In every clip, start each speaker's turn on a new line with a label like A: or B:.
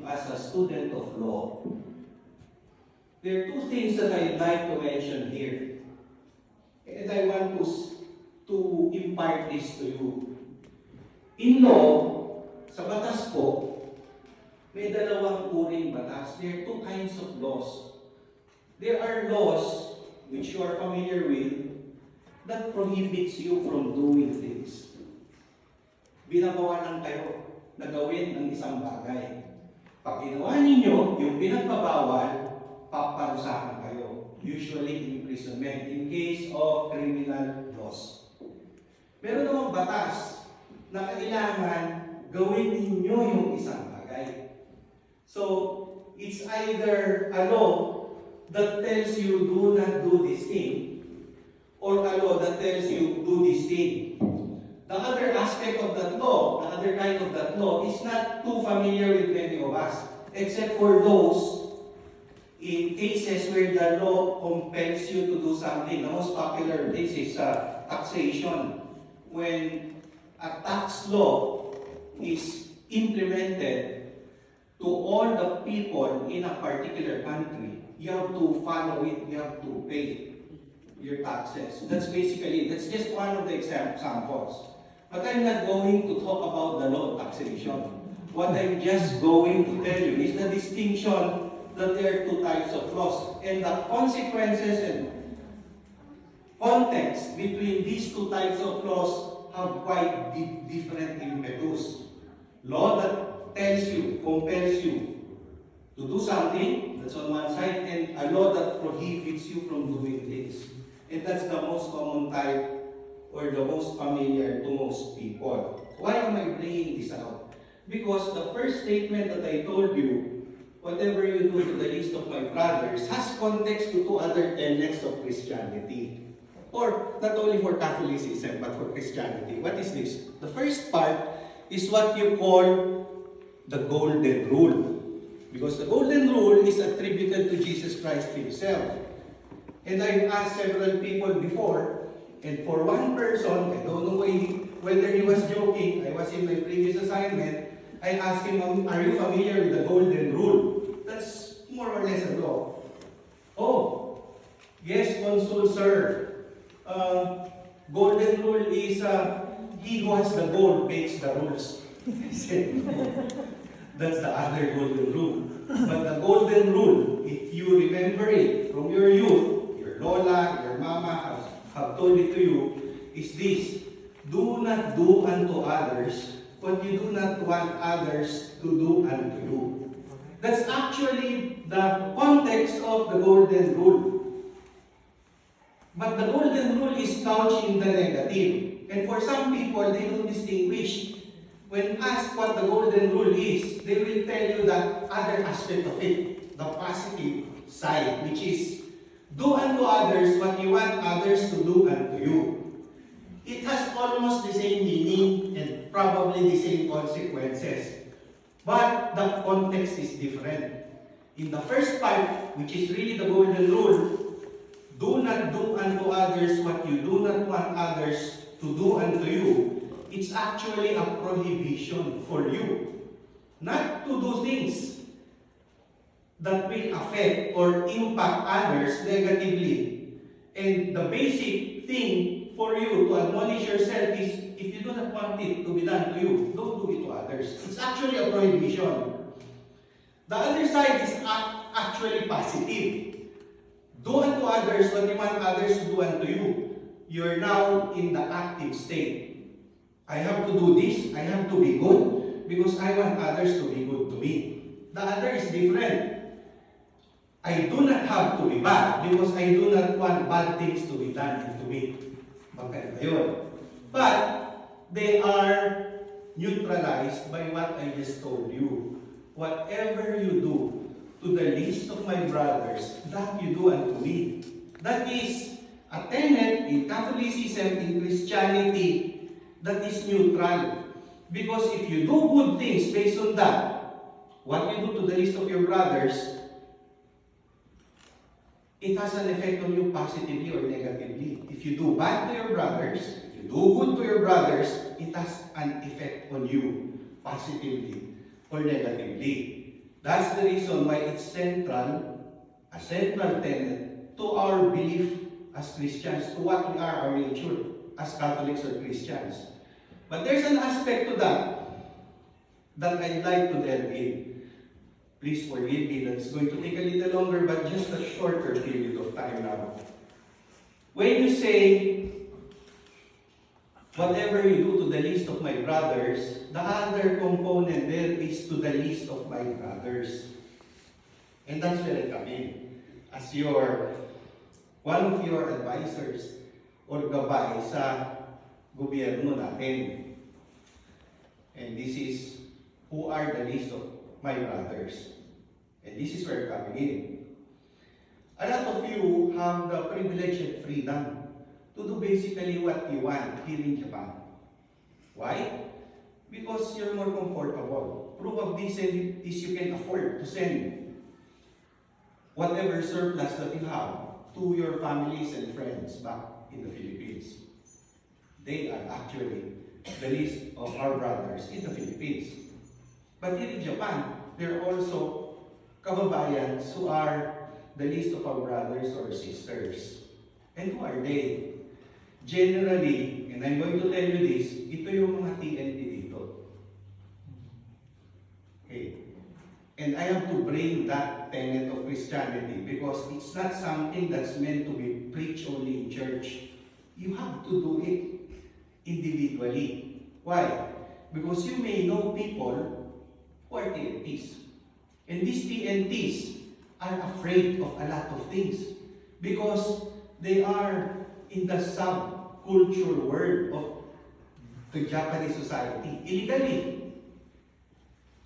A: as a student of law, there are two things that I'd like to mention here. And I want to impart this to you. In law, sa batas po, may dalawang uring batas. There are two kinds of laws. There are laws, which you are familiar with, that prohibits you from doing things. Binabawalan kayo na gawin ang isang bagay. Pag ginawa ninyo, yung pinagbabawal, paparusahan kayo. Usually imprisonment in case of criminal laws. Meron namang batas na kailangan gawin ninyo yung isang bagay. So, it's either a law that tells you do not do this thing, or a law that tells you do this thing. The other aspect of that law, the other kind of that law, is not too familiar with many of us, except for those in cases where the law compels you to do something. The most popular case is taxation. When a tax law is implemented to all the people in a particular country, you have to follow it, you have to pay your taxes. That's just one of the examples. But I'm not going to talk about the law of taxation. What I'm just going to tell you is the distinction that there are two types of laws, and the consequences and context between these two types of laws have quite different impetus. Law that tells you, compels you to do something, that's on one side, and a law that prohibits you from doing this. And that's the most common type, or the most familiar to most people. Why am I bringing this out? Because the first statement that I told you, whatever you do to the least of my brothers, has context to two other tenets of Christianity. Or not only for Catholicism, but for Christianity. What is this? The first part is what you call the Golden Rule. Because the Golden Rule is attributed to Jesus Christ Himself. And I've asked several people before, and for one person, I don't know whether he was joking, I was in my previous assignment, I asked him, are you familiar with the Golden Rule? That's more or less a law. Oh, yes, Consul, sir. Golden Rule is he who has the gold makes the rules. I said, that's the other Golden Rule. But the Golden Rule, if you remember it from your youth, your lola, your mama have told it to you, is this: do not do unto others what you do not want others to do unto you. That's actually the context of the Golden Rule. But the Golden Rule is couched in the negative. And for some people, they don't distinguish. When asked what the Golden Rule is, they will tell you that other aspect of it, the positive side, which is do unto others what you want others to do unto you. It has almost the same meaning and probably the same consequences. But the context is different. In the first part, which is really the Golden Rule, do not do unto others what you do not want others to do unto you. It's actually a prohibition for you not to do things that will affect or impact others negatively. And the basic thing for you to admonish yourself is, if you do not want it to be done to you, don't do it to others. It's actually a prohibition. The other side is actually positive. Do unto others what you want others to do unto you. You're now in the active state. I have to do this, I have to be good, because I want others to be good to me. The other is different. I do not have to be bad, because I do not want bad things to be done to me. Magkaiba yun. But they are neutralized by what I just told you. Whatever you do to the least of my brothers, that you do unto me. That is a tenet in Catholicism, in Christianity, that is neutral. Because if you do good things based on that, what you do to the least of your brothers, it has an effect on you positively or negatively. If you do bad to your brothers, if you do good to your brothers, it has an effect on you positively or negatively. That's the reason why it's central, a central tenet to our belief as Christians, to what we are, our nature, as Catholics or Christians. But there's an aspect to that I'd like to delve in. Please forgive me, that's going to take a little longer, but just a shorter period of time now. When you say, whatever you do to the least of my brothers, the other component there is to the least of my brothers. And that's where I come in. As one of your advisors or gabay sa gobyerno natin. And this is, who are the least of my brothers? And this is where I'm coming in. A lot of you have the privilege and freedom to do basically what you want here in Japan. Why? Because you're more comfortable. Proof of this is you can afford to send whatever surplus that you have to your families and friends back in the Philippines. They are actually the least of our brothers in the Philippines. But here in Japan, there are also kababayans who are the least of our brothers or sisters. And who are they? Generally, and I'm going to tell you this, ito yung mga TNT dito. Okay. And I have to bring that tenet of Christianity because it's not something that's meant to be preached only in church. You have to do it individually. Why? Because you may know people who are TNTs. And these TNTs are afraid of a lot of things because they are in the subculture world of the Japanese society illegally.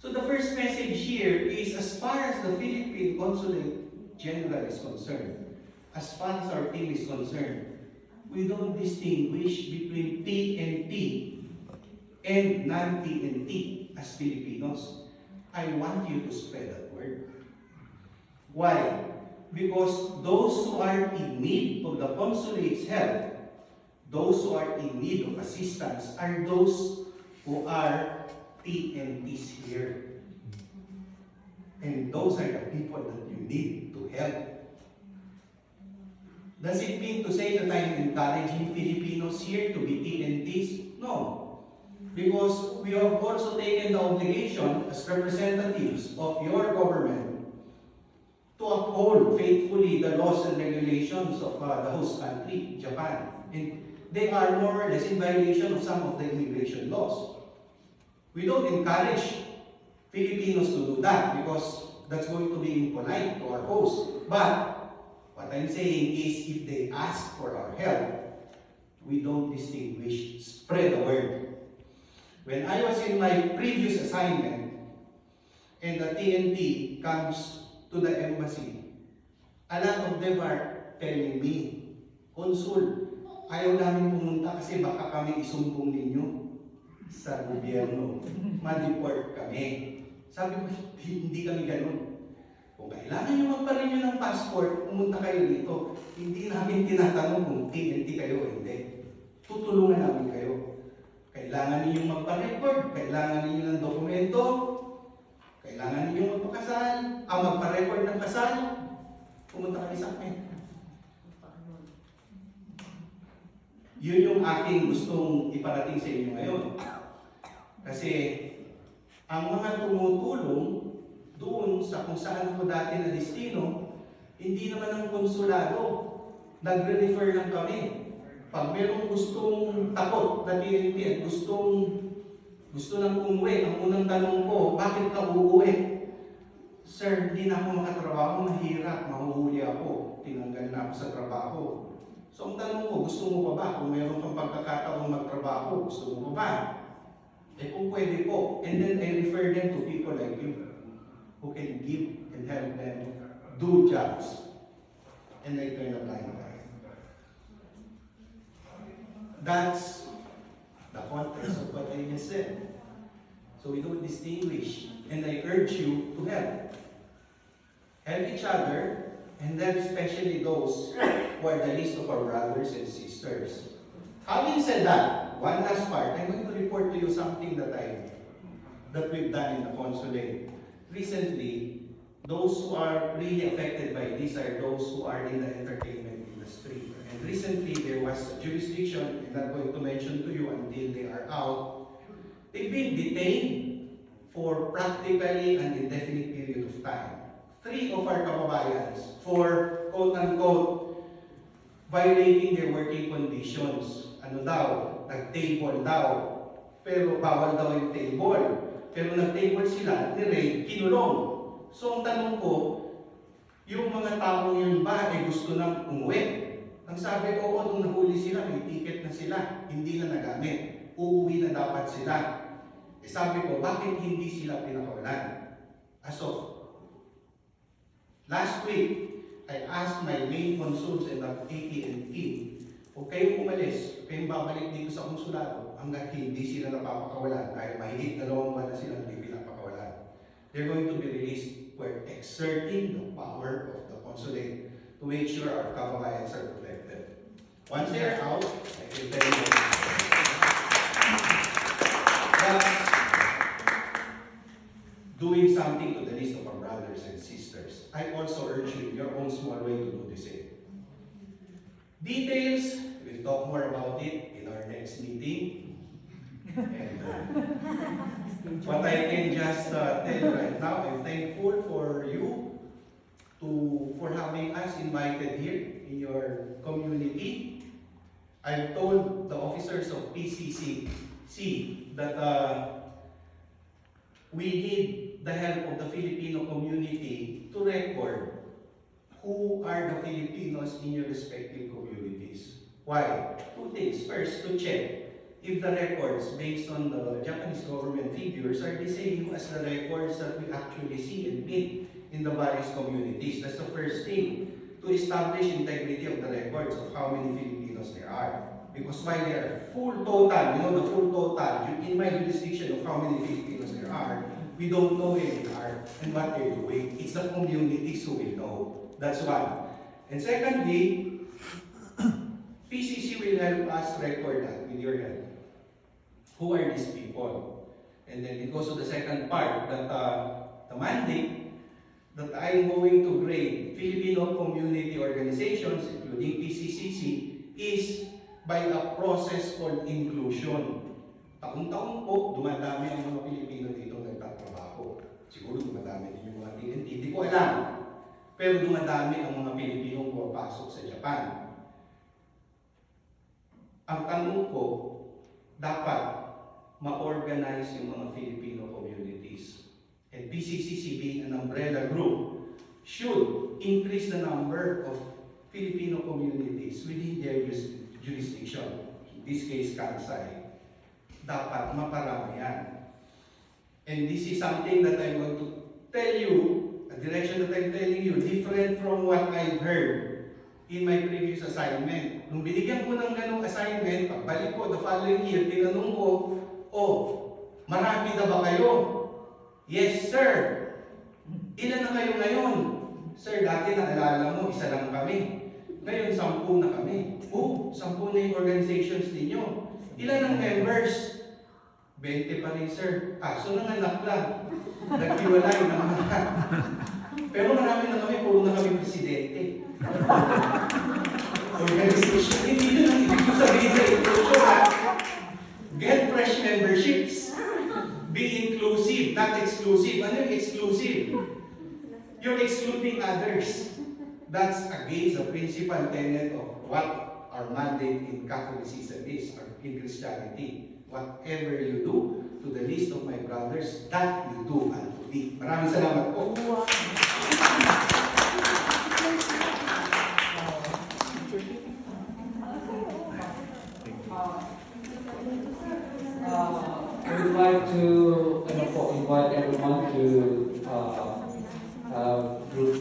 A: So the first message here is, as far as the Philippine Consulate General is concerned, as far as our team is concerned, we don't distinguish between TNT and non-TNT as Filipinos. I want you to spread that word. Why? Because those who are in need of the consulate's help, those who are in need of assistance, are those who are TNTs here. And those are the people that you need to help. Does it mean to say that I'm encouraging Filipinos here to be TNTs? No. Because we have also taken the obligation as representatives of your government to uphold faithfully the laws and regulations of the host country, Japan. And they are more or less in violation of some of the immigration laws. We don't encourage Filipinos to do that because that's going to be impolite to our host. But what I'm saying is, if they ask for our help, we don't distinguish. Spread the word. When I was in my previous assignment and the TNT comes to the embassy, a lot of them are telling me, Consul, ayaw namin pumunta kasi baka kami isumbong ninyo sa gobyerno. Ma-deport kami. Sabi ko, hindi kami ganun. Kung kailangan nyo magpa-renew ng passport, pumunta kayo dito. Hindi namin tinatanong kung TNT kayo o hindi. Tutulungan namin kayo. Kailangan ninyo magpa-record, kailangan ninyo ng dokumento, kailangan ninyo magpakasal, magpa-record ng kasal, pumunta kayo sa akin. Yun yung aking gustong iparating sa inyo ngayon. Kasi ang mga tumutulong doon sa kung saan ako dati na destino, hindi naman ang konsulado. Nagre-refer lang kami. Pag merong gustong takot na TNT at gusto lang umuwi, ang unang tanong ko, bakit ka uuwi? Sir, hindi na ako makatrabaho, mahirap, mahuhuli ako, tinanggal na ako sa trabaho. So ang tanong ko, gusto mo pa ba? Kung meron kang pagkakataong magtrabaho, gusto mo pa ba? Eh kung pwede po. And then I refer them to people like you who can give and help them do jobs. And I turn a blind eye. That's the context of what I just said. So we don't distinguish. And I urge you to help. Help each other, and then especially those who are the least of our brothers and sisters. Having said that, one last part, I'm going to report to you something that we've done in the consulate. recently, those who are really affected by this are those who are in the entertainment industry. And recently, there was a jurisdiction, I'm not going to mention to you until they are out. They've been detained for practically an indefinite period of time. 3 of our kababayans for quote-unquote violating their working conditions. Ano daw? Nag-table daw. Pero bawal daw yung table. Pero nag-table sila, ni-raid, kinulong. So ang tanong ko, yung mga taong yun ba ay gusto nang umuwi? Ang sabi ko, nung nahuli sila, may ticket na sila, hindi na nagamit. Uuwi na dapat sila. Sabi ko, bakit hindi sila pinakawalan? As of last week, I asked my main consuls and the AT&T, huwag kayong umalis, kayong babalik dito sa konsulado hanggat hindi sila napapakawalan. Kahit mahigit 2 buwan na sila hindi pinapakawalan. They're going to be released. We're exerting the power of the consulate to make sure our kababayans are protected. Once they're out, I can tell you that's doing something to the list of our brothers and sisters. I also urge you in your own small way to do the same. Details, we'll talk more about it in our next meeting. And what I can just tell you right now, I'm thankful for you for having us invited here in your community. I've told the officers of PCCC that we need the help of the Filipino community to record who are the Filipinos in your respective communities. Why? 2 things. First, to check if the records based on the Japanese government figures are the same as the records that we actually see and meet in the various communities. That's the first thing. To establish integrity of the records of how many Filipinos there are. Because while there are full total, the full total, in my jurisdiction of how many Filipinos there are, we don't know where they are and what they're doing. It's the communities who will know. That's one. And secondly, PCC will help us record that with your help. Who are these people? And then it goes to the second part, that the mandate that I'm going to grade Filipino community organizations, including PCCC, is by a process called inclusion. Taon-taon po, dumadami ang mga Pilipino dito nagtatrabaho. Siguro dumadami din yung mga TNT, hindi ko alam. Pero dumadami ang mga Pilipinong pumapasok sa Japan. Ang tanong ko, dapat ma-organize yung mga Filipino communities. And PCCC being an umbrella group should increase the number of Filipino communities within their jurisdiction. In this case, Kansai. Dapat maparami yan. And this is something that I'm going to tell you, a direction that I'm telling you, different from what I've heard in my previous assignment. Nung binigyan ko ng ganong assignment, pagbalik ko the following year, tinanong ko, marami na ba kayo? Yes, sir. Ilan na kayo ngayon? Sir, dati naalala mo, 1 lang kami. Ngayon, 10 na kami. 10 na yung organizations ninyo. Ilan ang members? 20 pa rin, sir. So nanganak lang. Naghiwalay na mga. Pero marami na kami, puro na kami presidente. Organization, hindi nyo lang ibig sabihin sa inclusion, ha? Get fresh memberships. Be inclusive, not exclusive. Ano yung exclusive? You're excluding others. That's against the principal tenet of what our mandate in Catholicism is, or in Christianity. Whatever you do to the least of my brothers, that you do unto me. Maraming salamat po.
B: I would like to invite everyone to group